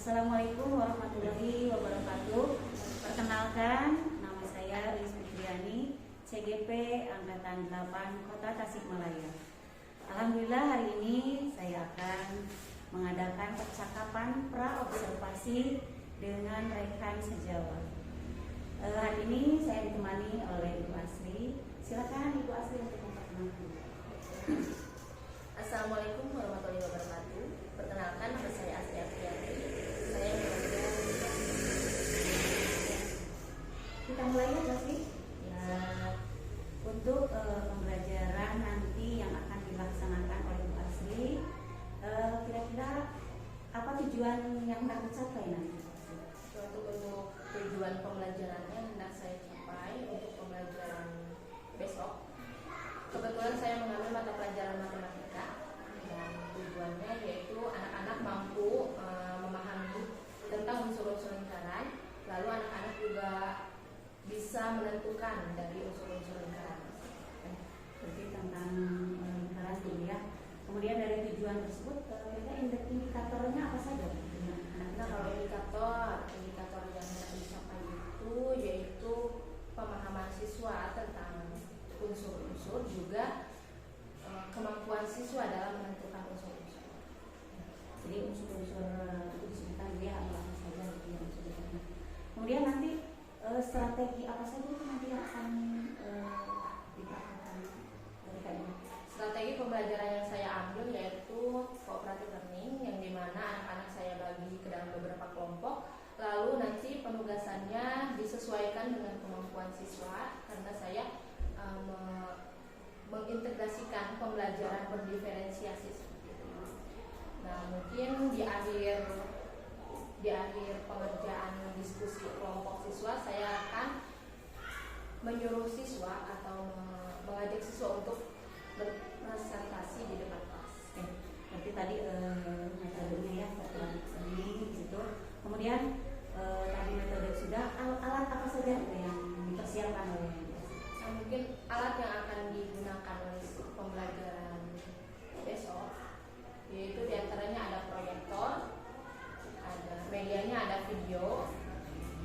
Assalamualaikum warahmatullahi wabarakatuh. Perkenalkan, nama saya Lis Fitriani, CGP Angkatan 8 Kota Tasikmalaya. Alhamdulillah hari ini saya akan mengadakan percakapan pra-observasi dengan rekan sejawat. Hari ini saya ditemani oleh Ibu Asri. Silakan Ibu Asri untuk memperkenalkan. Assalamualaikum warahmatullahi wabarakatuh. Perkenalkan, nama saya Asri Apriani. Saya mengajar. Kita mulai ya, Asri. Ya, untuk pembelajaran nanti yang akan dilaksanakan oleh Ibu Asri, kira-kira apa tujuan yang akan tercapai nanti? Untuk tujuan pembelajarannya hendak saya capai untuk pembelajaran besok. Kebetulan saya mengambil mata pelajaran matematika dan tujuannya yaitu anak-anak mampu memahami tentang unsur-unsur lingkaran, lalu anak-anak juga bisa menentukan dari unsur-unsur lingkaran. Berarti tentang lingkaran dulu ya. Kemudian dari tujuan tersebut, indikatornya apa saja? Nah, kalau indikator yang hendak dicapai itu yaitu pemahaman siswa tentang unsur-unsur, juga kemampuan siswa dalam menentukan unsur-unsur. Jadi unsur-unsur itu disebutkan dia apa saja yang disebutkan. Kemudian nanti strategi apa saja itu nanti akan dipraktikkan dari kalian? Strategi pembelajaran yang saya ambil yaitu cooperative learning, yang dimana anak-anak saya bagi ke dalam beberapa kelompok, lalu nanti penugasannya disesuaikan dengan kemampuan siswa, karena saya mengintegrasikan pembelajaran berdiferensiasi seperti itu. Nah, mungkin di akhir pengerjaan diskusi kelompok siswa, saya akan menyuruh siswa atau mengajak siswa untuk berpresentasi di depan kelas. Berarti tadi metodenya ya, ini gitu. Kemudian tadi metode sudah, alat apa saja yang dipersiapkan oleh mungkin alat yang akan digunakan untuk pembelajaran besok, yaitu diantaranya ada proyektor, ada medianya, ada video,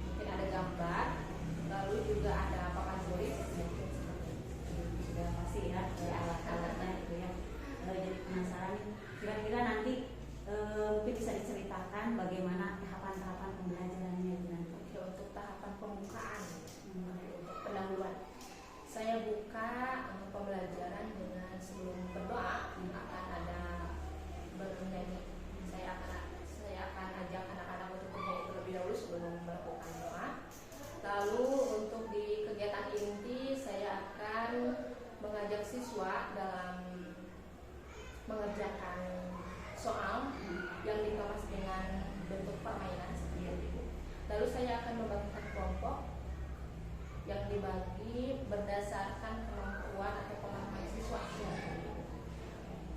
mungkin ada gambar, lalu juga ada papan tulis. Sudah pasti ya alat-alatnya itu ya. Jadi penasaran kira-kira nanti mungkin bisa diceritakan bagaimana tahapan-tahapan pembelajarannya nanti. Untuk tahapan pembukaan, untuk pendahuluan, saya buka pembelajaran dengan sebelum berdoa akan ada bernyanyi. Saya akan ajak anak-anak untuk bernyanyi terlebih dahulu sebelum melakukan doa. Lalu untuk di kegiatan inti, saya akan mengajak siswa dalam mengerjakan soal yang dikemas dengan bentuk permainan seperti itu. Lalu saya akan membagikan kelompok yang dibagi berdasarkan kemampuan atau pemahaman siswa.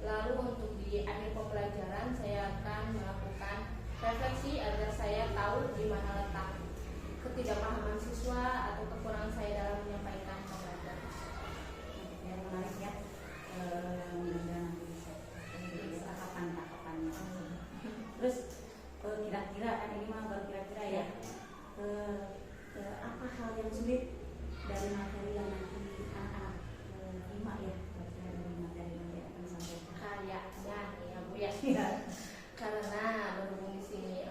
Lalu untuk di akhir pembelajaran, saya akan melakukan refleksi agar saya tahu di mana letak ketidakpahaman siswa atau kekurangan saya dalam menyampaikan pembelajaran. Yang menarik ya, mudah-mudahan nanti bisa tahapan-tahapannya. Terus kira-kira kan ini mah baru kira-kira ya, apa hal yang sulit dari materi yang nanti anak-anak terima ya, dari materi yang akan disampaikan? Kayaknya ya Bu ya. Karena berhubung di sini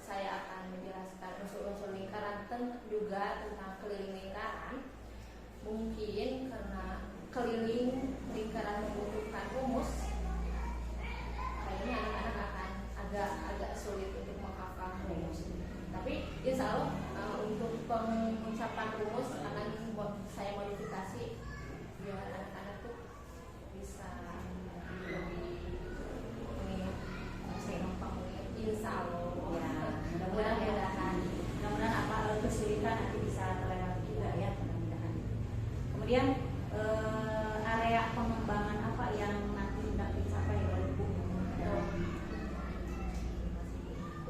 saya akan menjelaskan unsur-unsur lingkaran juga tentang keliling lingkaran. Mungkin karena keliling lingkaran membutuhkan rumus, kayaknya anak-anak akan agak sulit untuk menghafal rumus. Tapi insya Allah untuk pengucapan rumus akan saya modifikasi biar anak-anak tuh bisa lebih insya Allah Ya, mudah-mudahan apa kesulitan nanti bisa terlewati juga ya, mudah-mudahan. Kemudian area pengembangan apa yang nanti hendak dicapai oleh Bu?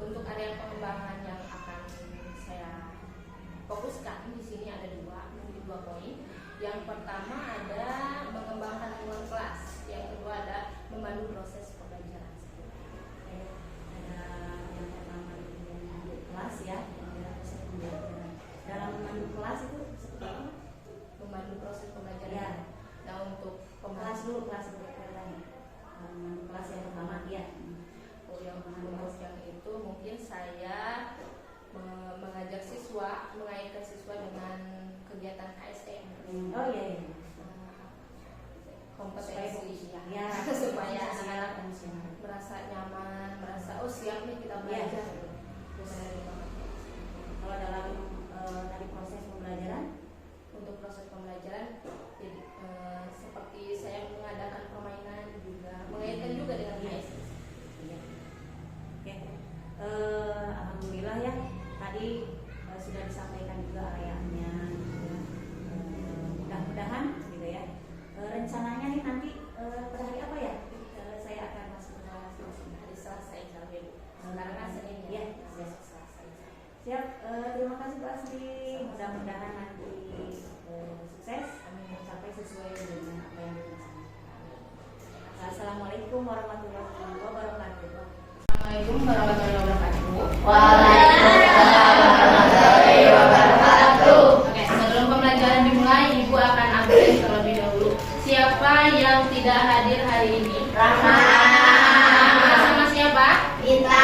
Untuk area pengembangan yang akan saya fokuskan di sini ada dua poin. Yang pertama ada mengembangkan lingkungan kelas, yang kedua ada memandu proses pembelajaran. Ada yang pertama saya mengajar siswa, mengaitkan siswa dengan kegiatan KSM. Oh iya iya. Kompetensi Ya, supaya sosial anak emosional. merasa nyaman, merasa oh siap nih kita belajar. Terus Kalau dalam tadi proses pembelajaran, untuk proses pembelajaran jadi, seperti saya mengadakan permainan juga mengaitkan juga dengan KSM. iya. Oke. Alhamdulillah ya. Tadi sudah disampaikan juga arahannya. Gitu ya. Mudah-mudahan gitu ya. Rencananya nih nanti pada hari apa ya? Saya akan masuk ke kelas Hari Selasa insya Allah, Bu. Sekarang kan Senin ya. Iya. Besok Selasa insya Allah. Siap. Terima kasih Pak Asri. Mudah-mudahan nanti sukses. Amin. Mencapai sesuai dengan apa yang direncanakan. Assalamualaikum warahmatullahi wabarakatuh. Assalamualaikum warahmatullahi wabarakatuh. Waalaikumsalam warahmatullahi wabarakatuh. Oke, sebelum pembelajaran dimulai, Ibu akan absen terlebih dahulu. Siapa yang tidak hadir hari ini? Rahma. Sama siapa? Kita.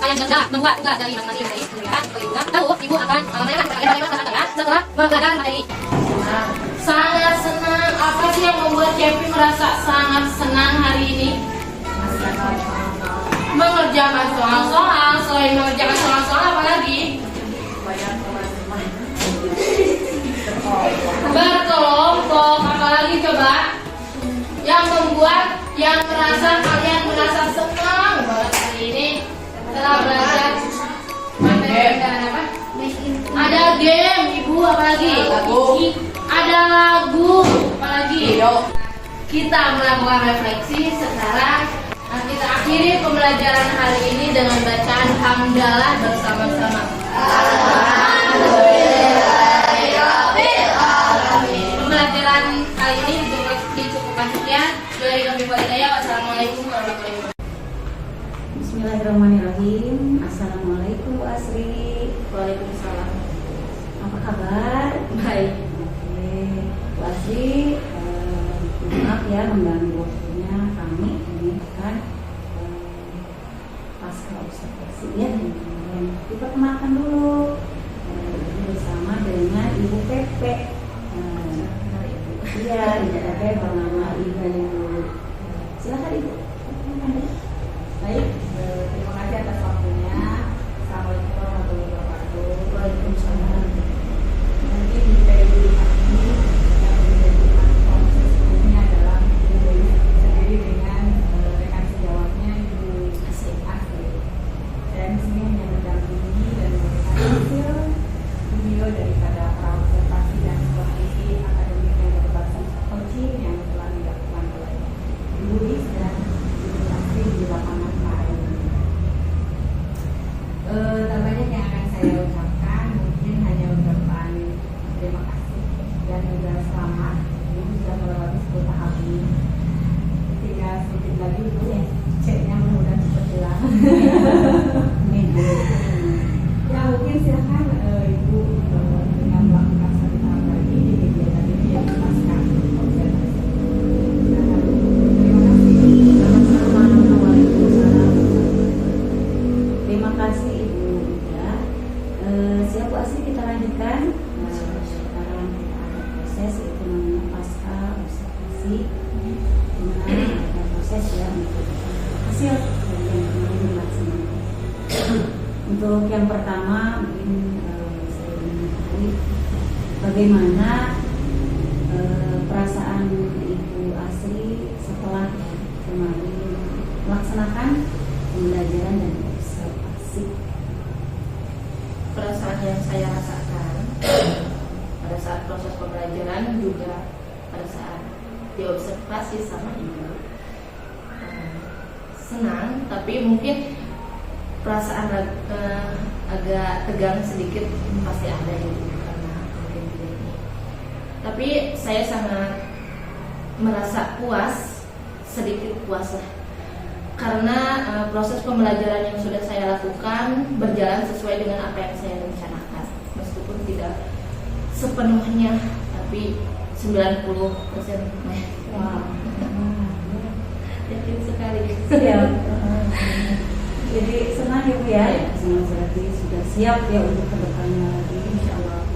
kalian gagal membuat tugas dari masing-masing dari kemudian tahu ibu akan menanyakan kepada kalian setelah mempelajari materi. Sangat senang. Apa sih yang membuat Cepi merasa sangat senang hari ini? Mengerjakan soal-soal. Selain mengerjakan soal-soal apa lagi? Berkelompok. Apalagi coba yang membuat kalian merasa senang banget hari ini setelah belajar materi apa? Ada game, ibu, apalagi? Ada lagu, apalagi? Kita melakukan refleksi sekarang. Kita akhiri pembelajaran hari ini dengan bacaan hamdalah bersama-sama. Pembelajaran kali ini dicukupkan sekian. Dari kami Walidaya, wassalamualaikum warahmatullahi wabarakatuh. Bismillahirrahmanirrahim. Assalamualaikum Bu Asri. Waalaikumsalam. Apa kabar? Baik. Oke, Bu Asri, maaf ya mengganggu waktunya kami ini kan pasca observasi ya kemarin. Diperkenalkan dulu bersama dengan Ibu Pepe. Iya, Ibu Pepe bernama Ibu. Silakan Ibu. Baik, terima kasih atas waktunya. Assalamualaikum warahmatullahi wabarakatuh. Waalaikumsalam. Mungkin di periode ini yang menjadi platform sesungguhnya adalah Ibu sendiri dengan rekan sejawatnya Ibu Asri. Dan di sini hanya mendampingi dan memberikan hasil video daripada praobservasi dan supervisi akademik yang berbasis coaching yang telah dilakukan oleh Ibu Dis dan Ibu Asri di lapangan KAI. Terbanyak yang akan saya ucapkan mungkin hanya ucapan terima kasih dan juga selamat. Ibu sudah melewati 10 tahap ini. Tinggal sedikit lagi Ibu ya, ceknya mudah-mudahan cepat hilang. Ya mungkin silakan Ibu dengan melakukan satu tahap lagi di kegiatan ini yang pasca observasi. Silakan. Terima kasih. Waalaikumsalam. Terima kasih Ibu Ida. Siap Bu Asri, kita lanjutkan. Sekarang kita ada proses itu namanya pasca observasi. Dimana ada proses ya untuk hasil dari yang kemarin dilaksanakan. Untuk yang pertama mungkin saya ingin mengetahui bagaimana perasaan Ibu Asri setelah kemarin melaksanakan pembelajaran dan observasi. Perasaan yang saya rasakan pada saat proses pembelajaran juga pada saat diobservasi sama ibu, senang, tapi mungkin perasaan agak tegang sedikit pasti ada gitu karena mungkin ini. Tapi saya sangat merasa puas, sedikit puas lah, karena proses pembelajaran yang sudah saya lakukan berjalan sesuai dengan apa yang saya rencanakan, meskipun tidak sepenuhnya, tapi 90%. Wow. Yakin sekali. Siap. Jadi senang ya Bu ya. Senang berarti sudah siap ya untuk kedepannya lagi insya Allah.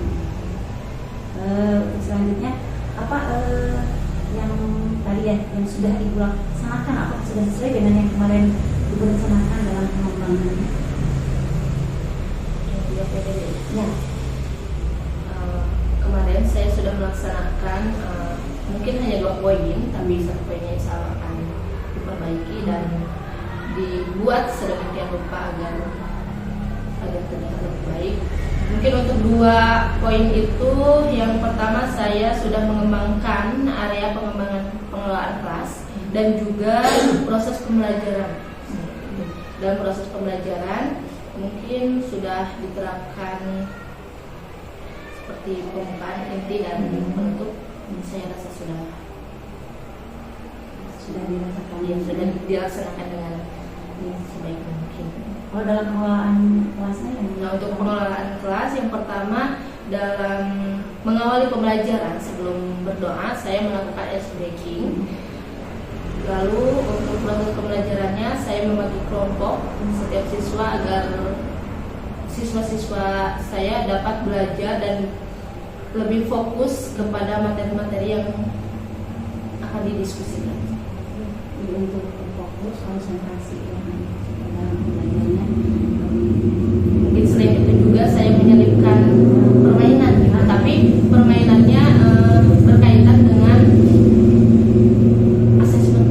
Selanjutnya apa yang tadi ya yang sudah Ibu laksanakan, apa sudah sesuai dengan yang kemarin Ibu rencanakan dalam pengembangannya? Yang PDD. Ya. Kemarin saya sudah melaksanakan mungkin hanya 2 poin, tapi 1 poinnya insya Allah akan diperbaiki dan dibuat sedemikian rupa agar terlihat lebih baik. Mungkin untuk 2 poin itu, yang pertama saya sudah mengembangkan area pengelolaan kelas dan juga proses pembelajaran. Dan proses pembelajaran mungkin sudah diterapkan seperti pembukaan, inti dan penutup. Saya rasa sudah dirasakan. Ya, sudah dilaksanakan dengan sebaik mungkin. Kalau dalam pengelolaan kelasnya yang Nah, untuk pengelolaan kelas, yang pertama dalam mengawali pembelajaran sebelum berdoa, saya melakukan ice breaking. Lalu untuk proses pembelajarannya saya membagi kelompok setiap siswa agar siswa-siswa saya dapat belajar dan lebih fokus kepada materi-materi yang akan didiskusikan. Jadi untuk fokus konsentrasi yang dalam belajarnya. Mungkin selain itu juga saya menyelipkan permainan, tapi permainannya berkaitan dengan asesmen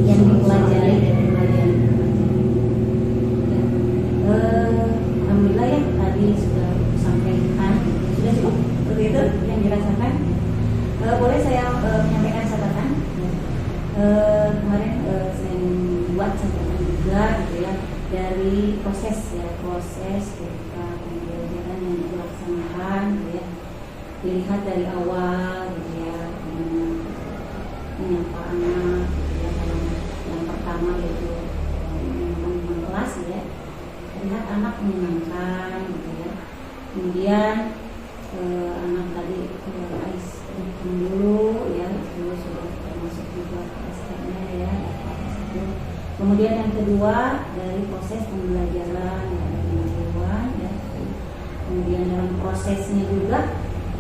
Yang dipelajari. Alhamdulillah ya tadi sudah disampaikan, sudah cukup seperti itu yang dirasakan. Boleh saya menyampaikan catatan? Kemarin saya buat catatan juga gitu ya, dari proses ketika pembelajaran yang dilaksanakan gitu ya, dilihat dari awal gitu ya, menyapa anak gitu ya, yang pertama itu teman-teman kelas gitu ya, terlihat anak menyenangkan gitu ya, kemudian anak tadi Ais dulu ya, itu sudah termasuk juga SR-nya ya, kemudian yang kedua dari proses pembelajaran ya, dari pengetahuan ya, kemudian dalam prosesnya juga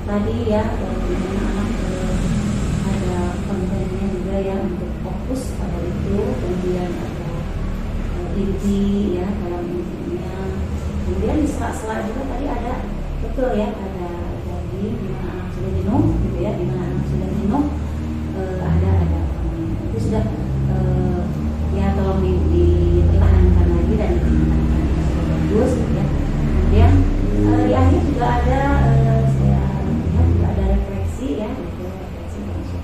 tadi ya, bagaimana anak ada kontennya juga ya untuk fokus pada itu, kemudian ada inti ya dalam intinya, kemudian di sela-sela juga tadi ada betul ya, ada jadi di mana anak sudah jenuh gitu ya, di mana anak sudah jenuh ada itu sudah ya tolong dipertahankan lagi dan dipertahankan bagus gitu ya. Kemudian di akhir juga ada saya lihat juga ada refleksi ya, gitu, refleksi masuk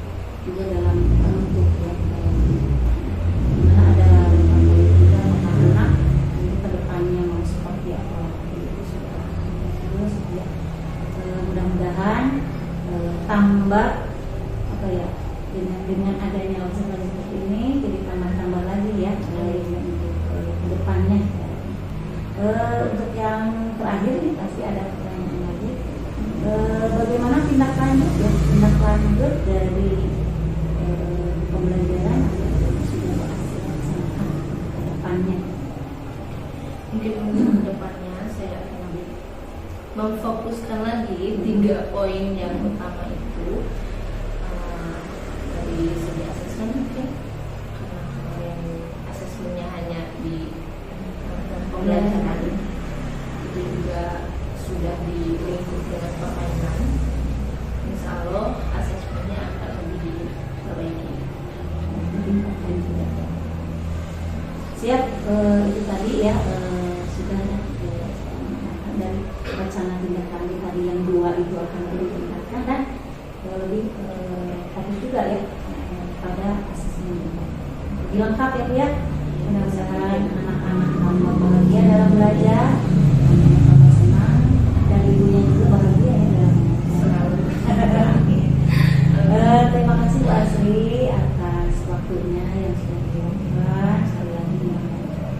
juga dalam bentuk ya, dimana ada juga anak-anak untuk kedepannya mau seperti apa itu sudah terus ya. Mudah-mudahan tambah apa ya, dengan adanya observasi seperti ini jadi tambah lagi ya untuk kedepannya. Untuk yang terakhir nih pasti ada pertanyaan lagi, bagaimana tindak lanjut dari pembelajaran yang sudah dilaksanakan ke depannya. Mungkin untuk kedepannya saya akan lebih memfokuskan lagi 3 poin yang utama itu dari segi asesmen mungkin, karena kemarin asesmennya hanya di pembelajaran, itu juga sudah dilingkup dengan permainan. Insya Allah asesmennya akan lebih diperbaiki. Siap, itu tadi ya sudah ya, dari rencana tindak lanjut tadi yang 2 itu akan ditingkatkan dan lebih fokus juga ya pada asesmen juga. Lebih lengkap ya Bu ya. Mudah-mudahan anak-anak tambah bahagia dalam belajar, tambah senang, dan ibunya juga bahagia ya dalam selalu. Terima kasih Bu Asri atas waktunya yang sudah dilakukan. Sekali lagi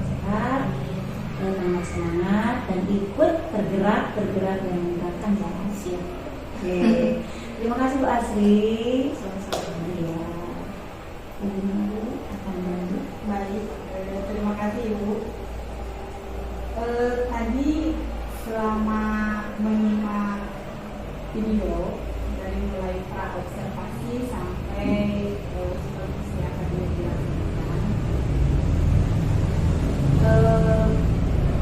sehat, tambah semangat dan ikut tergerak dan meningkatkan jalan siap. Terima kasih Bu Asri. Sama-sama ya. Ibu akan lanjut. Baik, terima kasih Ibu. Tadi selama menyimak video dari mulai pra observasi sampai supervisi yang akan dilakukan,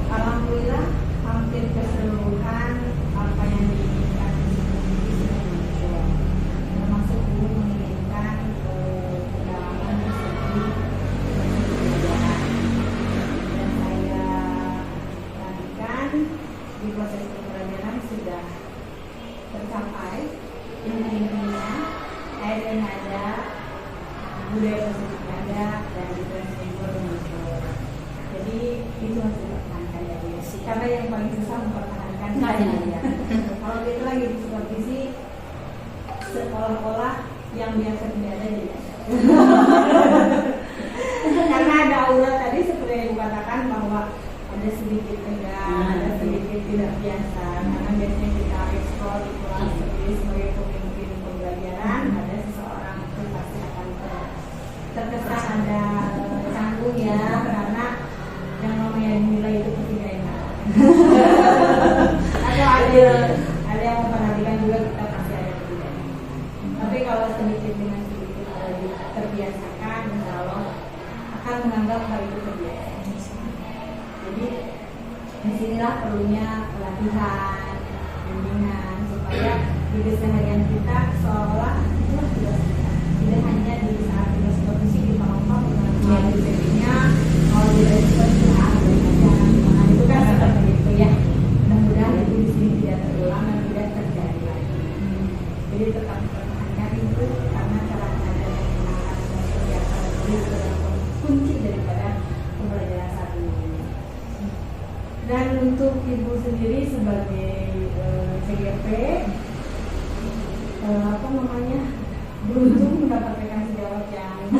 alhamdulillah hampir keseluruhan apa yang diinginkan sudah muncul, termasuk Bu menginginkan pendalaman segi pembelajaran, dan saya perhatikan di proses pembelajaran sudah tercapai intinya, akhirnya ada, budaya positif ada, dan juga simbol muncul. Jadi itu harus dipertahankan ya Bu, karena yang paling susah mempertahankan saya ya. Kalau kita lagi di supervisi sekolah-olah yang biasa tidak ada jadi ada. Karena ada aura tadi seperti yang Ibu katakan bahwa ada sedikit tegang, ada sedikit tidak biasa. Karena biasanya kita eksplor di kelas sebagai pemimpin pembelajaran, ada seseorang itu pasti akan kalau sedikit dengan sedikit terbiasakan, insya Allah akan menganggap hal itu terbiasa. Jadi disinilah perlunya pelatihan, bimbingan supaya di keseharian kita seolah itu sudah tidak hanya di saat kita supervisi kita ngomong dengan BPP-nya mau direspon nah itu kan seperti itu ya. Mudah-mudahan itu di sini tidak terulang dan tidak terjadi lagi. Jadi tetap pertahankan itu karena cara pengajaran yang mengenalkan dan kegiatan itu adalah kunci daripada pembelajaran saat ini. Dan untuk ibu sendiri sebagai CGP beruntung mendapatkan sejawat yang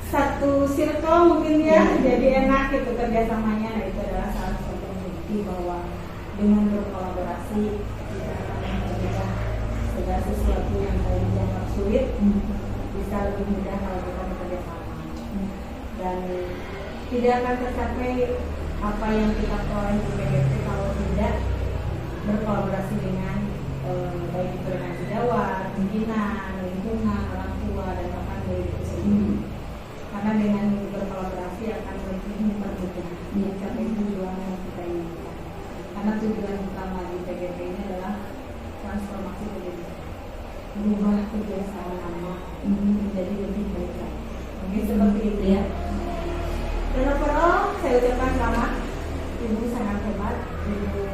satu circle mungkin ya, jadi enak itu kerjasamanya. Nah, itu adalah salah satu bukti bahwa dengan berkolaborasi kita akan mencegah segala sesuatu yang tadi dianggap sulit bisa lebih mudah kalau kita bekerja sama, dan tidak akan tercapai apa yang kita peroleh di PGP kalau tidak berkolaborasi dengan baik itu dengan sejawat, pimpinan, lingkungan, orang tua, dan bahkan dari itu sendiri. Karena dengan berkolaborasi akan lebih mempermudah mencapai tujuan yang kita inginkan. Karena tujuan utama di PGP ini adalah transformasi pendidikan, mengubah kebiasaan lama menjadi lebih baik lagi. Mungkin seperti itu ya. Dan overall saya ucapkan selamat, ibu sangat hebat, ibu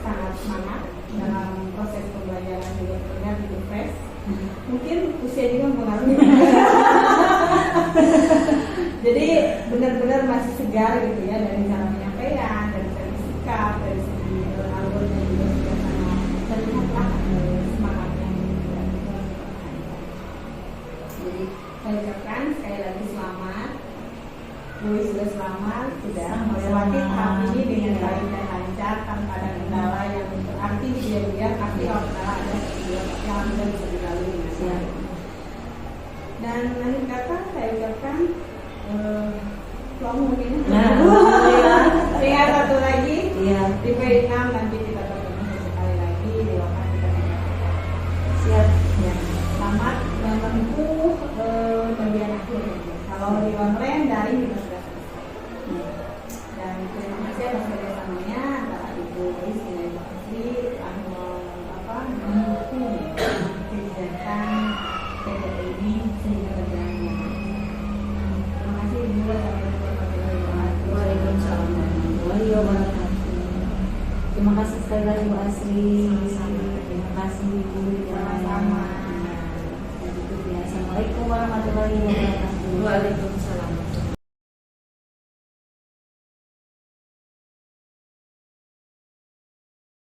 sangat semangat dalam proses pembelajaran di dokternya di Dufres. Mungkin usia juga mempengaruhi. Jadi benar-benar masih segar gitu ya, dari cara penyampaian, dari segi sikap, dari segi alurnya juga sudah sangat terlihatlah semangatnya. Jadi saya ucapkan sekali lagi selamat. Bu sudah selamat, sudah melewati tahap ini dengan baik dan lancar tanpa ada kendala yang berarti dia pasti kalau kendala ada yang bisa dilalui dengan baik. Dan akhir kata saya ucapkan mungkin tinggal satu lagi di P6 nanti kita bertemu sekali lagi di lokasi kita siap ya. Selamat menempuh bagian akhir. Kalau di online dari kita sudah selesai. Dan terima kasih atas kerjasamanya antara Ibu Ais dan Ibu Asri mendukung kegiatan PGP ini sehingga berjalan dengan baik. Terima kasih Ibu. Wassalamualaikum warahmatullahi wabarakatuh. Terima kasih sekali lagi Bu Asri. Terima kasih Ibu. Sama-sama. Assalamualaikum warahmatullahi wabarakatuh.